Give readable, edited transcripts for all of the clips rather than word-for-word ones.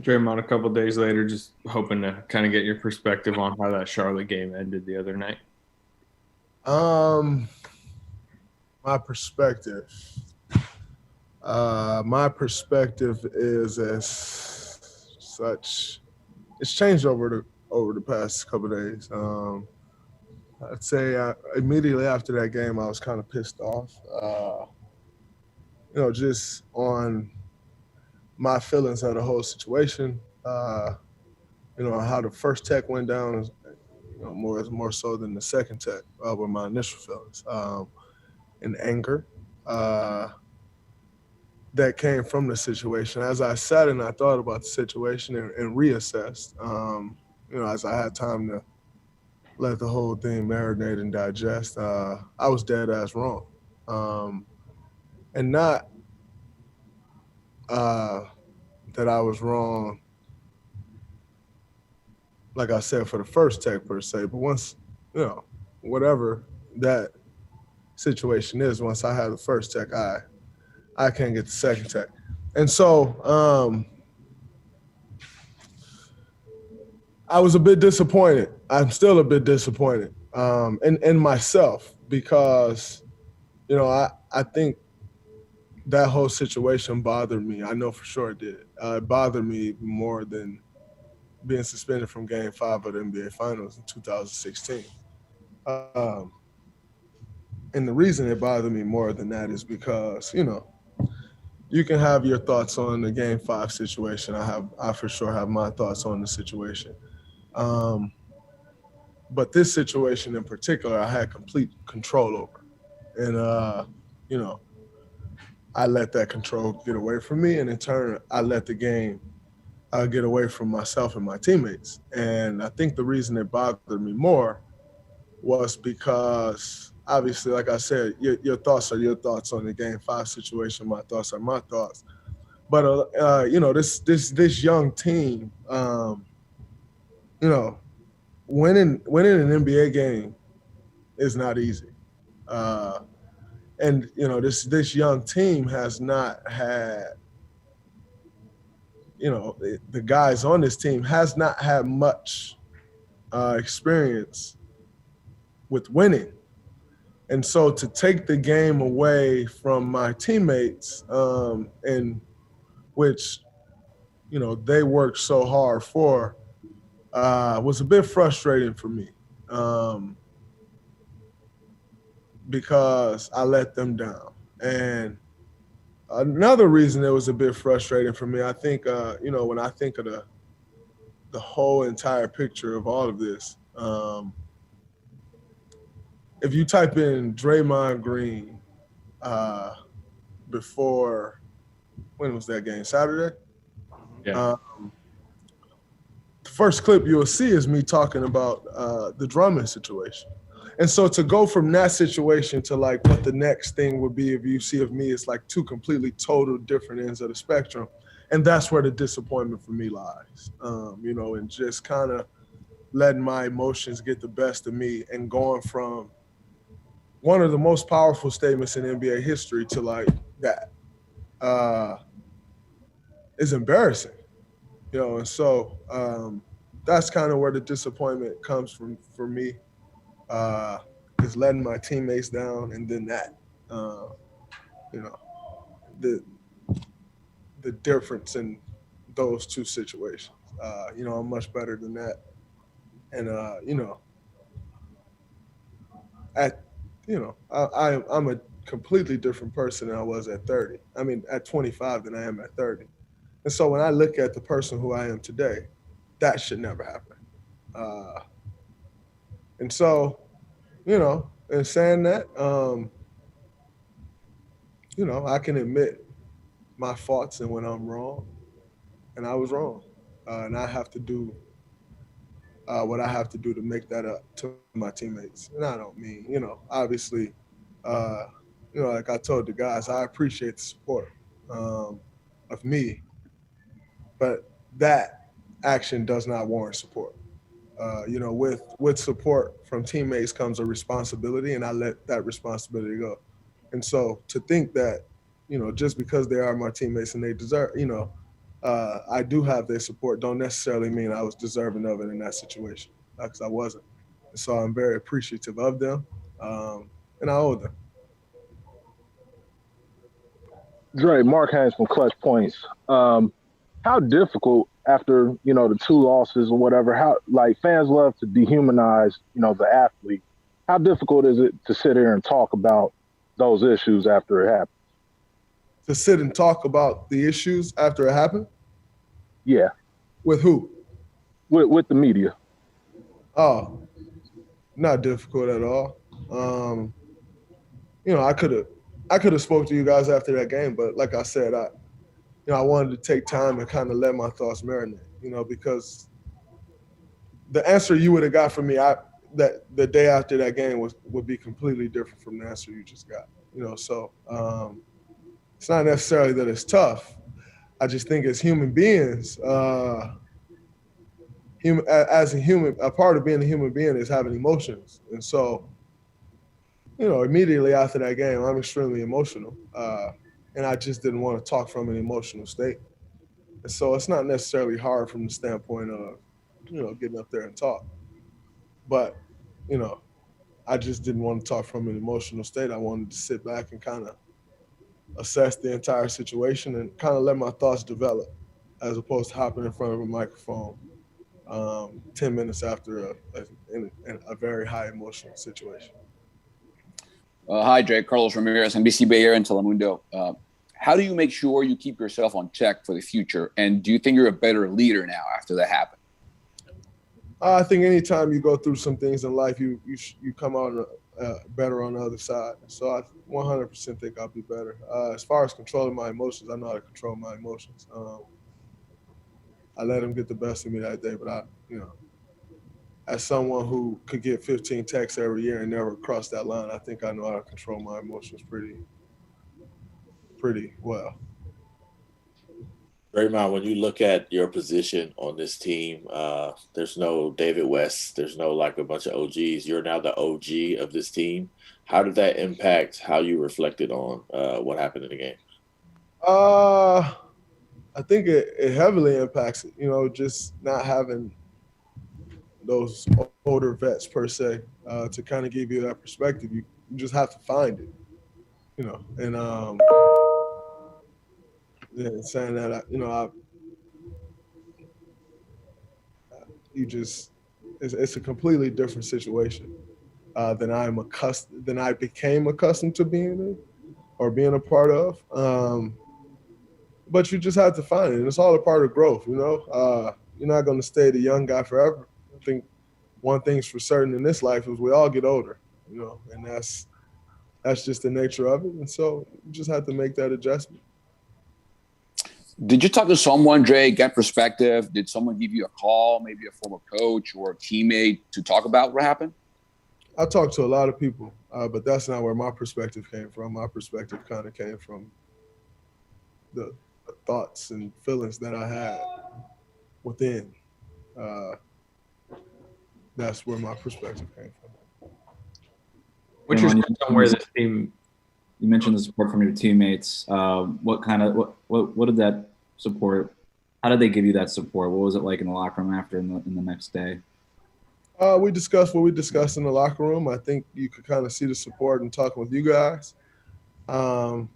Draymond, a couple days later, just hoping to kind of get your perspective on how that Charlotte game ended the other night. Um, my perspective. My perspective is as such. It's changed over the past couple of days. I'd say immediately after that game, I was kind of pissed off. Just on my feelings of the whole situation. How the first tech went down is more so than the second tech were my initial feelings. And anger that came from the situation. As I sat and I thought about the situation and reassessed, as I had time to let the whole thing marinate and digest, I was dead ass wrong. And not uh, that I was wrong, like I said, for the first tech per se, but once, whatever that situation is, once I have the first tech, I can't get the second tech. And so I was a bit disappointed. I'm still a bit disappointed in myself because, I think that whole situation bothered me. I know for sure it did. It bothered me more than being suspended from Game 5 of the NBA Finals in 2016. Um, and the reason it bothered me more than that is because, you can have your thoughts on the Game 5 situation. I for sure have my thoughts on the situation. Um, but this situation in particular, I had complete control over. And, you know, I let that control get away from me. And in turn, I let the game get away from myself and my teammates. And I think the reason it bothered me more was because obviously, like I said, your thoughts are your thoughts on the Game 5 situation. My thoughts are my thoughts. But, this young team, you know, winning an NBA game is not easy. Uh, and this young team has not had the guys on this team has not had much experience with winning, and so to take the game away from my teammates, and which they worked so hard for, was a bit frustrating for me, um, because I let them down. And another reason it was a bit frustrating for me, I think, when I think of the whole entire picture of all of this, if you type in Draymond Green uh, before, when was that game? Saturday. Yeah. Um, the first clip you'll see is me talking about the Drummond situation. And so to go from that situation to like what the next thing would be if you see of me is like two completely total different ends of the spectrum. And that's where the disappointment for me lies, and just kind of letting my emotions get the best of me and going from one of the most powerful statements in NBA history to like that uh, is embarrassing, and so that's kind of where the disappointment comes from for me, uh, is letting my teammates down, and then that, uh, you know, the the difference in those two situations. I'm much better than that, and at I'm a completely different person than I was at 30. I mean, at 25 than I am at 30. And so when I look at the person who I am today, that should never happen. Uh, and so, in saying that, I can admit my faults and when I'm wrong, and I was wrong, and I have to do what I have to do to make that up to my teammates. And I don't mean, obviously, uh, like I told the guys, I appreciate the support of me, but that action does not warrant support. With support from teammates comes a responsibility, and I let that responsibility go. And so to think that, just because they are my teammates and they deserve, I do have their support. Don't necessarily mean I was deserving of it in that situation, because I wasn't. And so I'm very appreciative of them, and I owe them. Dre, Mark Haynes from Clutch Points. How difficult after the two losses or whatever? How like fans love to dehumanize the athlete. How difficult is it to sit here and talk about those issues after it happened? To sit and talk about the issues after it happened? Yeah. With who? With the media. Oh, not difficult at all. I could have spoke to you guys after that game, but like I said, I wanted to take time and kind of let my thoughts marinate, because the answer you would have got from me that the day after that game would be completely different from the answer you just got. So it's not necessarily that it's tough. I just think as human beings, a part of being a human being is having emotions. And so, immediately after that game, I'm extremely emotional. And I just didn't want to talk from an emotional state. And so it's not necessarily hard from the standpoint of, getting up there and talk. But, I just didn't want to talk from an emotional state. I wanted to sit back and kind of assess the entire situation and kind of let my thoughts develop, as opposed to hopping in front of a microphone 10 minutes after a very high emotional situation. Hi, Dre. Carlos Ramirez, NBC Bay Area and Telemundo. How do you make sure you keep yourself on check for the future? And do you think you're a better leader now after that happened? I think anytime you go through some things in life, you come out better on the other side. So I 100% think I'll be better. As far as controlling my emotions, I know how to control my emotions. I let them get the best of me that day, but as someone who could get 15 texts every year and never cross that line, I think I know how to control my emotions pretty well. Draymond, when you look at your position on this team, there's no David West. There's no a bunch of OGs. You're now the OG of this team. How did that impact how you reflected on what happened in the game? I think it heavily impacts it, just not having those older vets per se to kind of give you that perspective. You just have to find it, and saying that, it's a completely different situation than I became accustomed to being in or being a part of. But you just have to find it, and it's all a part of growth. You're not going to stay the young guy forever. I think one thing's for certain in this life is we all get older, and that's just the nature of it. And so you just have to make that adjustment. Did you talk to someone, Dre, get perspective? Did someone give you a call, maybe a former coach or a teammate, to talk about what happened? I talked to a lot of people, but that's not where my perspective came from. My perspective kind of came from the thoughts and feelings that I had within. That's where my perspective came from. What's your sense on where this team? You mentioned the support from your teammates. What did that support? How did they give you that support? What was it like in the locker room after in the next day? We discussed what we discussed in the locker room. I think you could kind of see the support and talking with you guys. And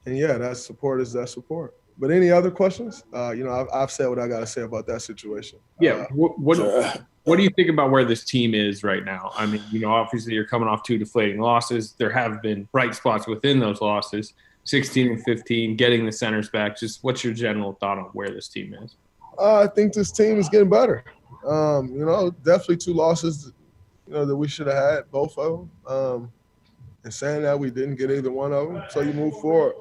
yeah, that support is that support. But any other questions? I've said what I got to say about that situation. Yeah. What do you think about where this team is right now? I mean, obviously you're coming off 2 deflating losses. There have been bright spots within those losses, 16 and 15, getting the centers back. Just what's your general thought on where this team is? I think this team is getting better. Definitely 2 losses, that we should have had, both of them. And saying that, we didn't get either one of them. So you move forward.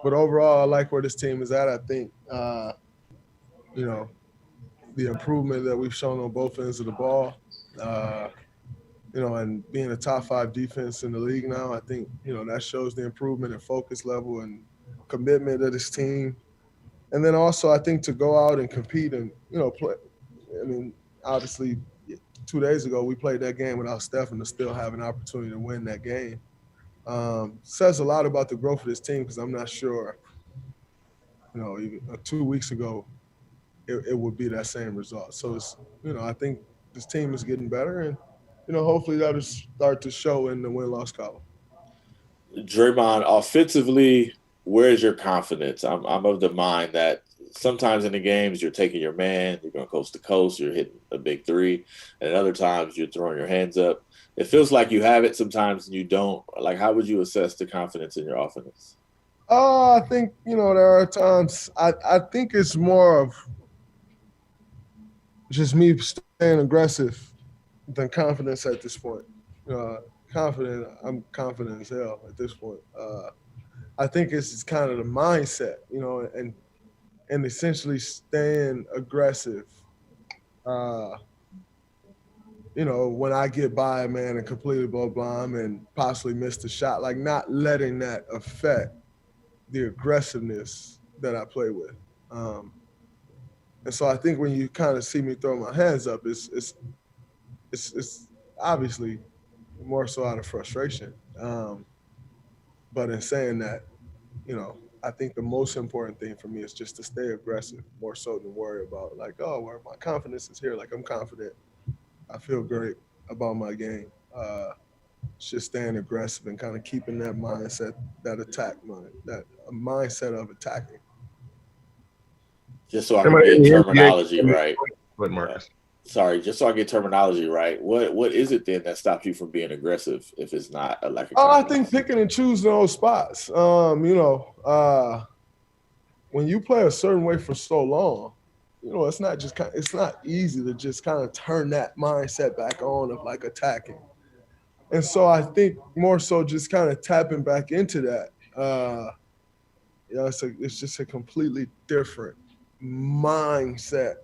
But overall, I like where this team is at. I think, the improvement that we've shown on both ends of the ball, and being a top 5 defense in the league now, I think, that shows the improvement in focus level and commitment of this team. And then also, I think to go out and compete and, play. I mean, obviously, 2 days ago, we played that game without Steph, and to still have an opportunity to win that game says a lot about the growth of this team, because I'm not sure even 2 weeks ago, it would be that same result. So it's, I think this team is getting better, and hopefully that'll start to show in the win-loss column. Draymond, offensively, where is your confidence? I'm of the mind that sometimes in the games you're taking your man, you're going coast to coast, you're hitting a big three, and at other times you're throwing your hands up. It feels like you have it sometimes and you don't. Like, how would you assess the confidence in your offense? I think, there are times I think it's more of just me staying aggressive than confidence at this point. I'm confident as hell at this point. I think it's kind of the mindset, and essentially staying aggressive. When I get by a man and completely blow blind and possibly miss the shot, like not letting that affect the aggressiveness that I play with. And so I think when you kind of see me throw my hands up, it's obviously more so out of frustration. But in saying that, I think the most important thing for me is just to stay aggressive more so than worry about where my confidence is here. Like, I'm confident. I feel great about my game. Just staying aggressive and kind of keeping that mindset, that mindset of attacking. Just so I can get terminology right. What, Marcus? Sorry, just so I get terminology right. What is it then that stops you from being aggressive if it's not a lack of confidence? I think picking and choosing those spots. When you play a certain way for so long, it's not easy to just kind of turn that mindset back on of like attacking. And so I think more so just kind of tapping back into that. It's just a completely different mindset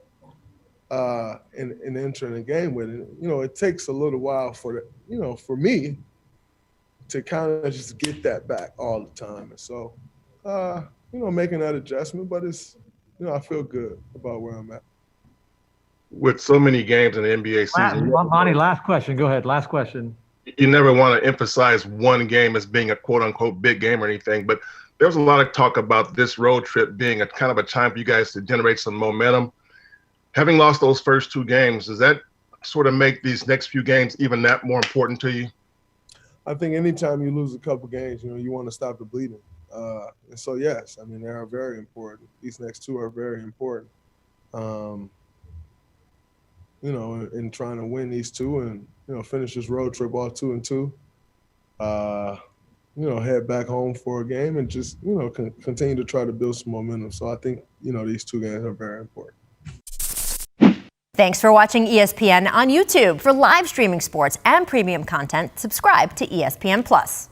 in entering the game with it. It takes a little while for me to kind of just get that back all the time. And so, making that adjustment, but it's, I feel good about where I'm at. With so many games in the NBA season. Monty, last question. Go ahead. Last question. You never want to emphasize one game as being a quote unquote big game or anything, but there was a lot of talk about this road trip being a kind of a time for you guys to generate some momentum. Having lost those first two games, does that sort of make these next few games even that more important to you? I think anytime you lose a couple games, you want to stop the bleeding. And so, yes, they are very important. These next two are very important. In trying to win these two and, finish this road trip off 2-2. Head back home for a game and just, continue to try to build some momentum. So I think, these two games are very important. Thanks for watching ESPN on YouTube. For live streaming sports and premium content, subscribe to ESPN+.